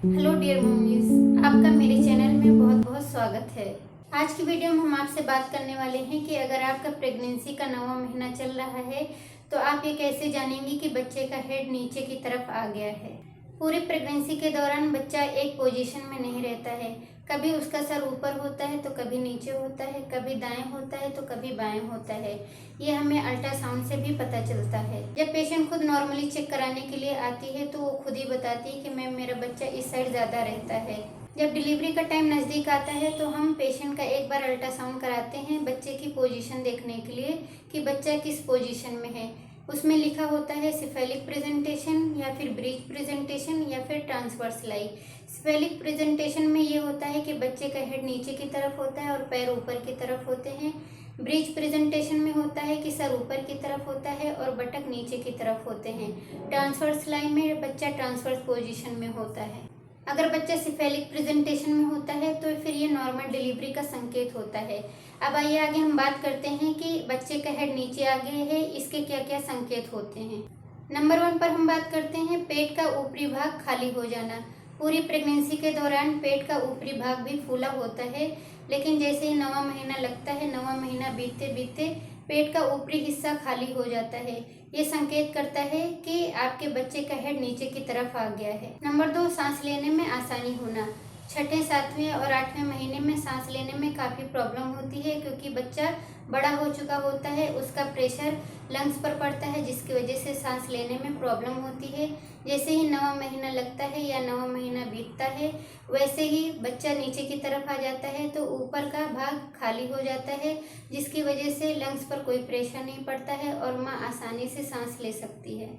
Hello dear mummies, आपका मेरे channel में बहुत बहुत स्वागत है। आज की वीडियो में हम आपसे बात करने वाले हैं कि अगर आपका प्रेगनेंसी का 9वां महीना चल रहा है तो आप ये कैसे जानेंगे कि बच्चे का हेड नीचे की तरफ आ गया है। पूरी प्रेगनेंसी के दौरान बच्चा एक पोजीशन में नहीं रहता है। कभी उसका सर ऊपर होता है तो कभी नीचे होता है, कभी दाएं होता है तो कभी बाएं होता है। ये हमें अल्ट्रासाउंड से भी पता चलता है। जब पेशेंट खुद नॉर्मली चेक कराने के लिए आती है तो वो खुद ही बताती है कि मैम मेरा बच्चा इस साइड ज़्यादा रहता है। जब डिलीवरी का टाइम नज़दीक आता है तो हम पेशेंट का एक बार अल्ट्रासाउंड कराते हैं बच्चे की पोजीशन देखने के लिए कि बच्चा किस पोजीशन में है। उसमें लिखा होता है सिफेलिक प्रेजेंटेशन या फिर ब्रीच प्रेजेंटेशन या फिर ट्रांसवर्स लाई। सिफेलिक प्रेजेंटेशन में ये होता है कि बच्चे का हेड नीचे की तरफ होता है और पैर ऊपर की तरफ होते हैं। ब्रीच प्रेजेंटेशन में होता है कि सर ऊपर की तरफ होता है और बटक नीचे की तरफ होते हैं। ट्रांसवर्स लाइन में बच्चा ट्रांसवर्स पोजीशन में होता है। अगर बच्चा सिफेलिक प्रेजेंटेशन में होता है तो फिर ये नॉर्मल डिलीवरी का संकेत होता है। अब आइए आगे हम बात करते हैं कि बच्चे का हेड नीचे आ गया है, इसके क्या क्या संकेत होते हैं। नंबर 1 पर हम बात करते हैं पेट का ऊपरी भाग खाली हो जाना। पूरी प्रेगनेंसी के दौरान पेट का ऊपरी भाग भी फूला होता है, लेकिन जैसे ही 9वां महीना लगता है, 9वां महीना बीतते बीतते पेट का ऊपरी हिस्सा खाली हो जाता है। ये संकेत करता है कि आपके बच्चे का हेड नीचे की तरफ आ गया है। नंबर 2, सांस लेने में आसानी होना। छठे, 7वें और 8वें महीने में सांस लेने में काफ़ी प्रॉब्लम होती है क्योंकि बच्चा बड़ा हो चुका होता है, उसका प्रेशर लंग्स पर पड़ता है जिसकी वजह से सांस लेने में प्रॉब्लम होती है। जैसे ही 9वां महीना लगता है या 9वां महीना बीतता है वैसे ही बच्चा नीचे की तरफ आ जाता है तो ऊपर का भाग खाली हो जाता है जिसकी वजह से लंग्स पर कोई प्रेशर नहीं पड़ता है और माँ आसानी से सांस ले सकती है।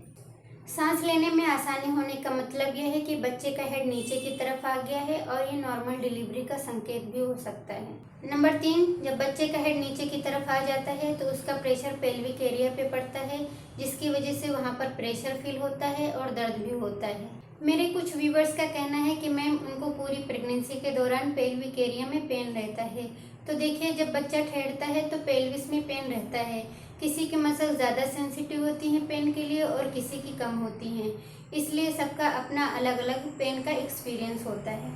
सांस लेने में आसानी होने का मतलब यह है कि बच्चे का हेड नीचे की तरफ आ गया है और ये नॉर्मल डिलीवरी का संकेत भी हो सकता है। नंबर 3, जब बच्चे का हेड नीचे की तरफ आ जाता है तो उसका प्रेशर पेल्विक एरिया पे पड़ता है जिसकी वजह से वहाँ पर प्रेशर फील होता है और दर्द भी होता है। मेरे कुछ व्यूवर्स का कहना है कि मैम उनको पूरी प्रेगनेंसी के दौरान पेल्विक एरिया में पेन रहता है। तो देखिए, जब बच्चा ठहरता है तो पेल्विस में पेन रहता है। किसी की मसल ज़्यादा सेंसिटिव होती हैं पेन के लिए और किसी की कम होती हैं, इसलिए सबका अपना अलग अलग पेन का एक्सपीरियंस होता है।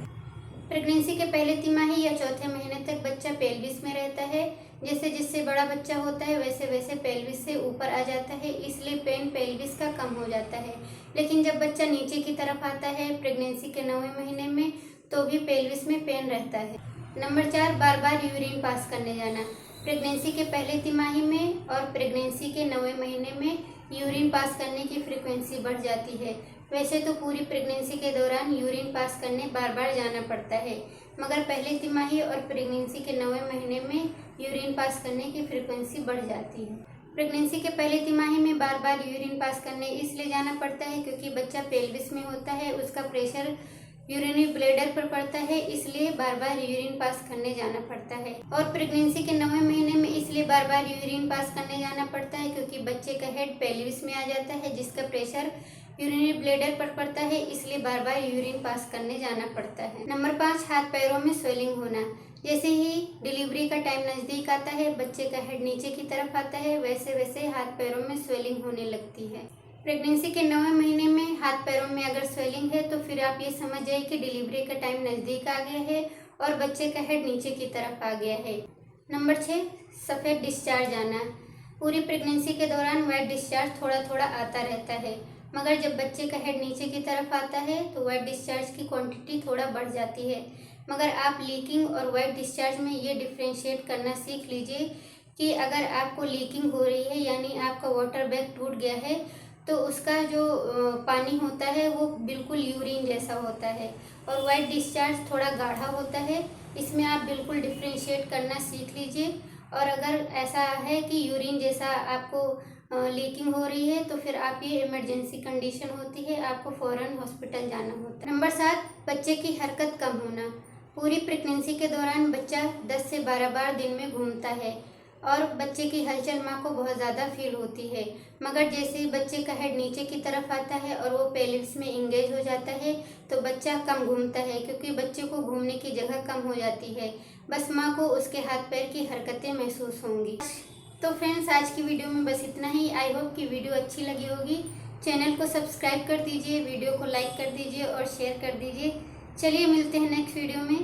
प्रेगनेंसी के पहले तिमाही या चौथे महीने तक बच्चा पेल्विस में रहता है। जैसे जिससे बड़ा बच्चा होता है वैसे वैसे पेल्विस से ऊपर आ जाता है, इसलिए पेन पेल्विस का कम हो जाता है। लेकिन जब बच्चा नीचे की तरफ आता है प्रेगनेंसी के 9वें महीने में तो भी पेल्विस में पेन रहता है। नंबर 4, बार बार यूरिन पास करने जाना। प्रेगनेंसी के पहले तिमाही में और प्रेगनेंसी के 9वें महीने में यूरिन पास करने की फ्रीक्वेंसी बढ़ जाती है। वैसे तो पूरी प्रेगनेंसी के दौरान यूरिन पास करने बार बार जाना पड़ता है, मगर पहले तिमाही और प्रेगनेंसी के 9वें महीने में यूरिन पास करने की फ्रीक्वेंसी बढ़ जाती है। प्रेगनेंसी के पहले तिमाही में बार बार यूरिन पास करने इसलिए जाना पड़ता है क्योंकि बच्चा पेल्विस में होता है, उसका प्रेशर यूरिनरी ब्लैडर पर पड़ता है, इसलिए बार बार यूरिन पास करने जाना पड़ता है। और प्रेगनेंसी के 9वें महीने में इसलिए बार बार यूरिन पास करने जाना पड़ता है क्योंकि बच्चे का हेड पेल्विस में आ जाता है जिसका प्रेशर यूरिनरी ब्लैडर पर पड़ता है, इसलिए बार बार यूरिन पास करने जाना पड़ता है। नंबर 5, हाथ पैरों में स्वेलिंग होना। जैसे ही डिलीवरी का टाइम नज़दीक आता है, बच्चे का हेड नीचे की तरफ आता है, वैसे वैसे हाथ पैरों में स्वेलिंग होने लगती है। प्रेगनेंसी के 9वें महीने में हाथ पैरों में अगर स्वेलिंग है तो फिर आप ये समझ जाइए कि डिलीवरी का टाइम नज़दीक आ गया है और बच्चे का हेड नीचे की तरफ आ गया है। नंबर 6, सफ़ेद डिस्चार्ज आना। पूरी प्रेगनेंसी के दौरान वाइट डिस्चार्ज थोड़ा थोड़ा आता रहता है, मगर जब बच्चे का हेड नीचे की तरफ आता है तो वाइट डिस्चार्ज की क्वांटिटी थोड़ा बढ़ जाती है। मगर आप लीकिंग और वाइट डिस्चार्ज में ये डिफ्रेंशिएट करना सीख लीजिए कि अगर आपको लीकिंग हो रही है यानी आपका वाटर बैग टूट गया है तो उसका जो पानी होता है वो बिल्कुल यूरिन जैसा होता है और वाइट डिस्चार्ज थोड़ा गाढ़ा होता है। इसमें आप बिल्कुल डिफ्रेंशिएट करना सीख लीजिए। और अगर ऐसा है कि यूरिन जैसा आपको लीकिंग हो रही है तो फिर आप ये इमरजेंसी कंडीशन होती है, आपको फ़ौरन हॉस्पिटल जाना होता है। नंबर 7, बच्चे की हरकत कम होना। पूरी प्रेगनेंसी के दौरान बच्चा 10 से 12 बार दिन में घूमता है और बच्चे की हलचल माँ को बहुत ज़्यादा फील होती है, मगर जैसे ही बच्चे का हेड नीचे की तरफ आता है और वो पेल्विस में इंगेज हो जाता है तो बच्चा कम घूमता है क्योंकि बच्चे को घूमने की जगह कम हो जाती है। बस माँ को उसके हाथ पैर की हरकतें महसूस होंगी। तो फ्रेंड्स, आज की वीडियो में बस इतना ही। आई होप कि वीडियो अच्छी लगी होगी। चैनल को सब्सक्राइब कर दीजिए, वीडियो को लाइक कर दीजिए और शेयर कर दीजिए। चलिए मिलते हैं नेक्स्ट वीडियो में।